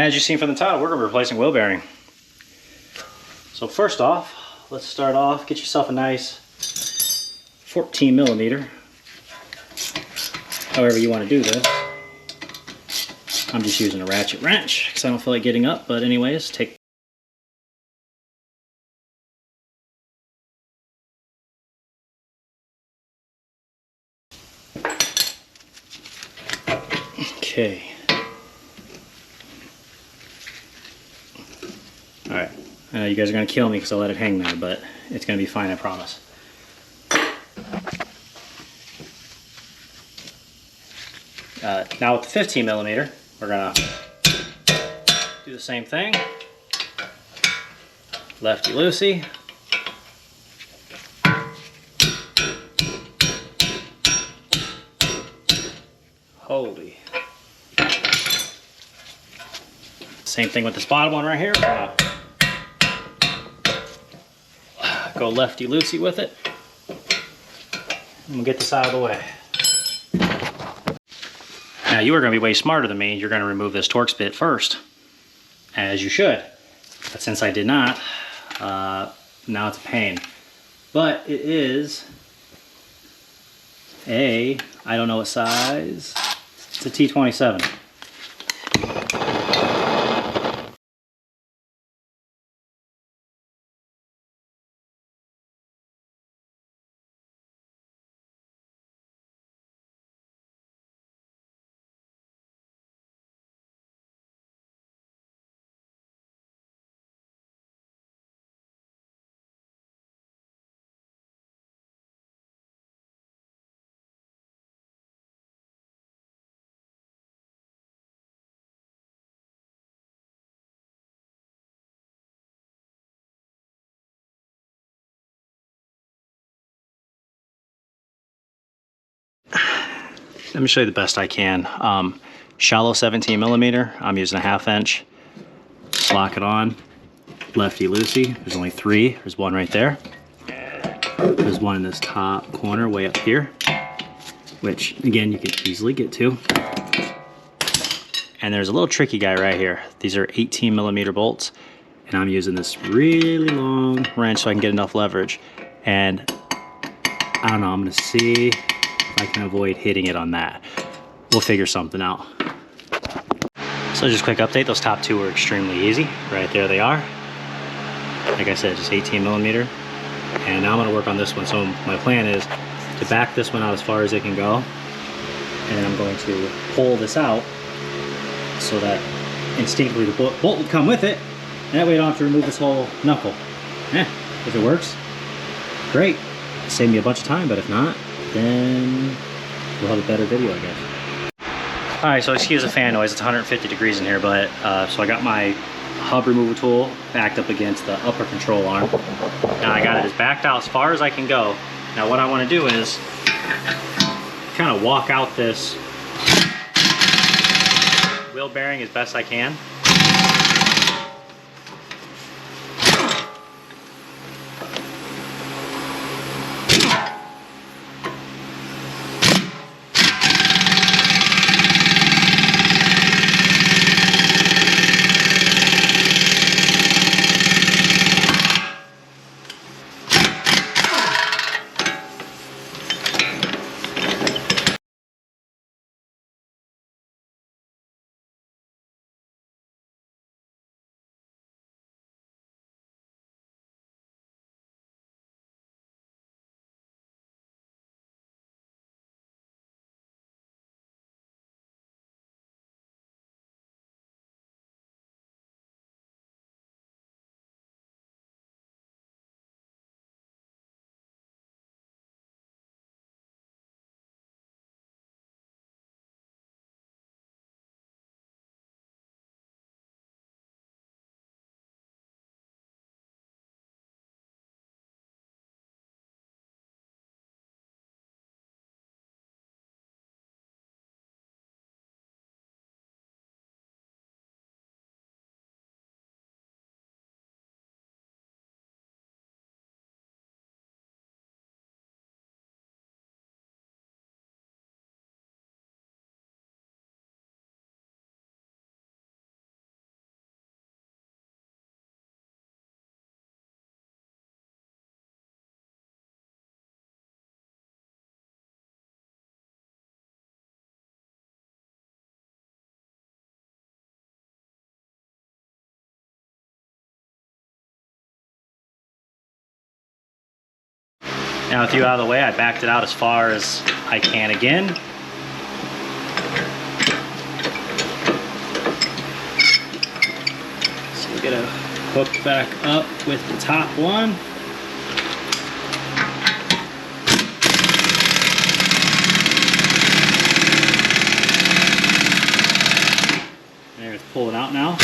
as you've seen from the title, we're going to be replacing wheel bearing. So first off, let's start off, get yourself a nice 14 millimeter. However you want to do this. I'm just using a ratchet wrench because I don't feel like getting up, but anyways, take. Okay. Alright. I know you guys are going to kill me because I'll let it hang there, but it's going to be fine, I promise. Now with the 15 millimeter, we're going to do the same thing. Lefty loosey. Holy. Same thing with this bottom one right here. We're gonna go lefty loosey with it. And we'll get this out of the way. Now you are going to be way smarter than me. You're going to remove this Torx bit first, as you should. But since I did not, now it's a pain. But it is I don't know what size. It's a T27. Let me show you the best I can. Shallow 17 millimeter. I'm using a 1/2 inch. Just lock it on. Lefty loosey. There's only 3. There's one right there. There's one in this top corner way up here, which again you can easily get to. And there's a little tricky guy right here. These are 18 millimeter bolts, and I'm using this really long wrench so I can get enough leverage. And I don't know, I'm gonna see I can avoid hitting it on that. We'll figure something out. So just a quick update, those top 2 were extremely easy. Right there they are. Like I said, just 18 millimeter. And now I'm gonna work on this one. So my plan is to back this one out as far as it can go. And then I'm going to pull this out so that instinctively the bolt will come with it. And that way I don't have to remove this whole knuckle. If it works, great. Save me a bunch of time, but if not, then we'll have a better video, I guess. Alright, so excuse the fan noise, it's 150 degrees in here, but so I got my hub removal tool backed up against the upper control arm. Now I got it as backed out as far as I can go. Now what I want to do is kind of walk out this wheel bearing as best I can. Now with you out of the way, I backed it out as far as I can again. So we get a hook back up with the top one. There, it's pulling out now.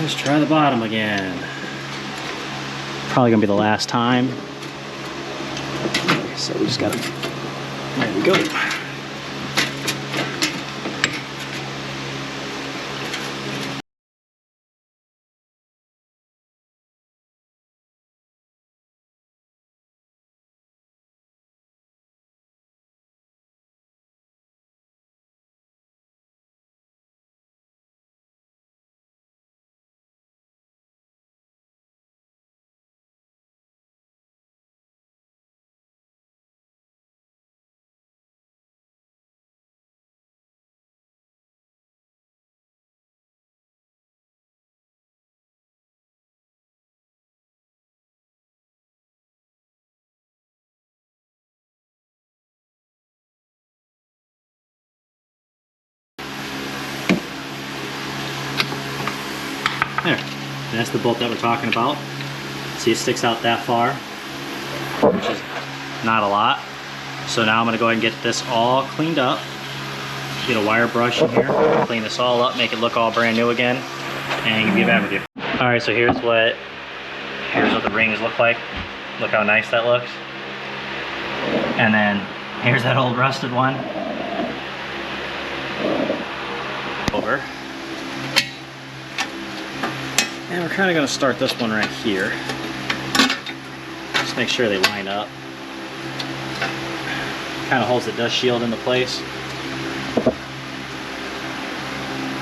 Let's try the bottom again. Probably gonna be the last time. So we just gotta, there we go. There, and that's the bolt that we're talking about. See, it sticks out that far, which is not a lot. So now I'm gonna go ahead and get this all cleaned up. Get a wire brush in here, clean this all up, make it look all brand new again, and give that with you. All right, so here's what the rings look like. Look how nice that looks. And then here's that old rusted one. Over. And we're kind of going to start this one right here. Just make sure they line up. Kind of holds the dust shield into place.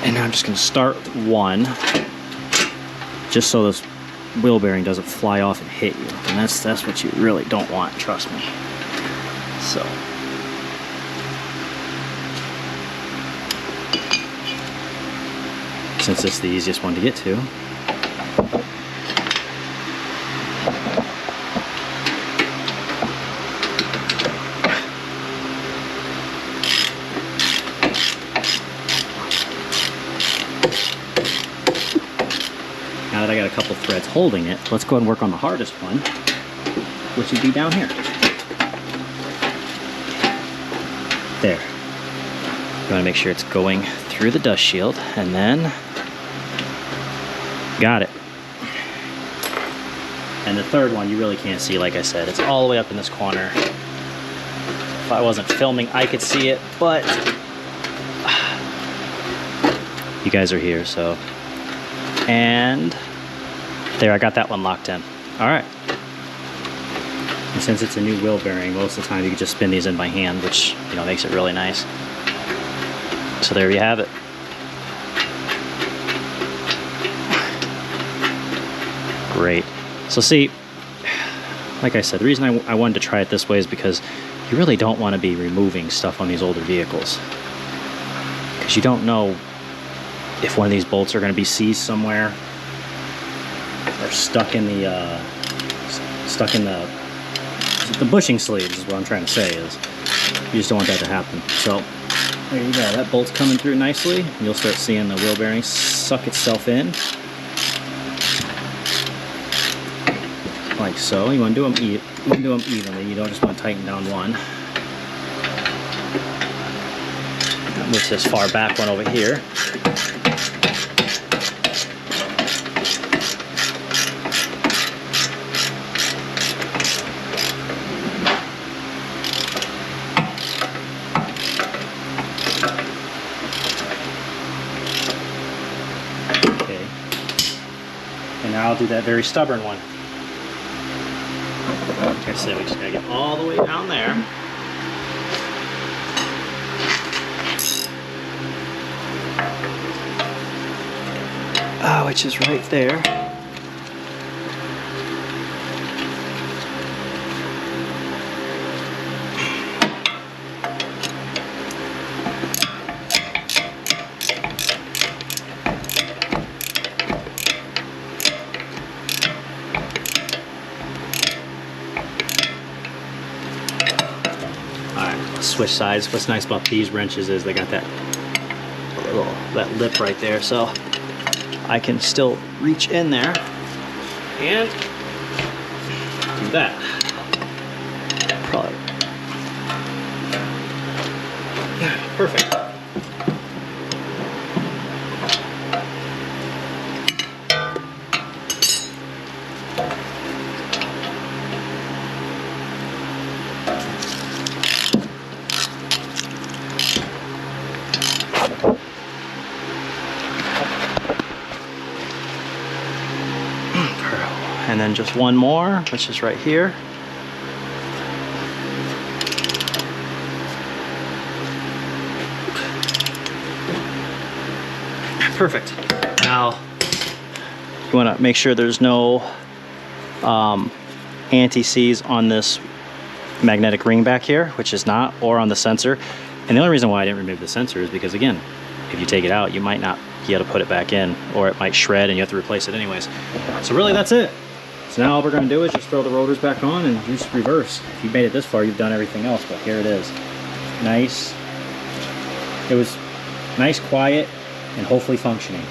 And now I'm just going to start one, just so this wheel bearing doesn't fly off and hit you. And that's what you really don't want, trust me. So. Since it's the easiest one to get to. Now that I got a couple threads holding it, let's go ahead and work on the hardest one, which would be down here. There. You want to make sure it's going through the dust shield, and then got it. And the third one you really can't see, like I said. It's all the way up in this corner. If I wasn't filming, I could see it, but you guys are here, so. And there, I got that one locked in. All right. And since it's a new wheel bearing, most of the time you can just spin these in by hand, which, you know, makes it really nice. So there you have it. Great. So see, like I said, the reason I wanted to try it this way is because you really don't want to be removing stuff on these older vehicles, because you don't know if one of these bolts are going to be seized somewhere or stuck in the bushing sleeves is what I'm trying to say. Is you just don't want that to happen. So there you go. That bolt's coming through nicely. You'll start seeing the wheel bearing suck itself in, like so. You want to do them evenly. You don't just want to tighten down one. Move this far back one over here. I'll do that very stubborn one. Like I said, we just gotta get all the way down there. Which is right there. switch sides. What's nice about these wrenches is they got that lip right there, so I can still reach in there and do that. Probably. Perfect. And then just one more, which is right here. Perfect. Now, you want to make sure there's no anti-seize on this magnetic ring back here, which is not, or on the sensor. And the only reason why I didn't remove the sensor is because, again, if you take it out, you might not be able to put it back in, or it might shred and you have to replace it anyways. So really, that's it. So now all we're going to do is just throw the rotors back on and just reverse. If you've made it this far, you've done everything else, but here it is. Nice. It was nice, quiet, and hopefully functioning.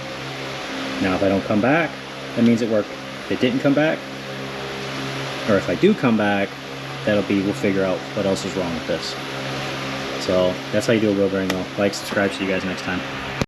Now if I don't come back, that means it worked. If it didn't come back, or if I do come back, we'll figure out what else is wrong with this. So that's how you do a wheel bearing though. Like, subscribe, see you guys next time.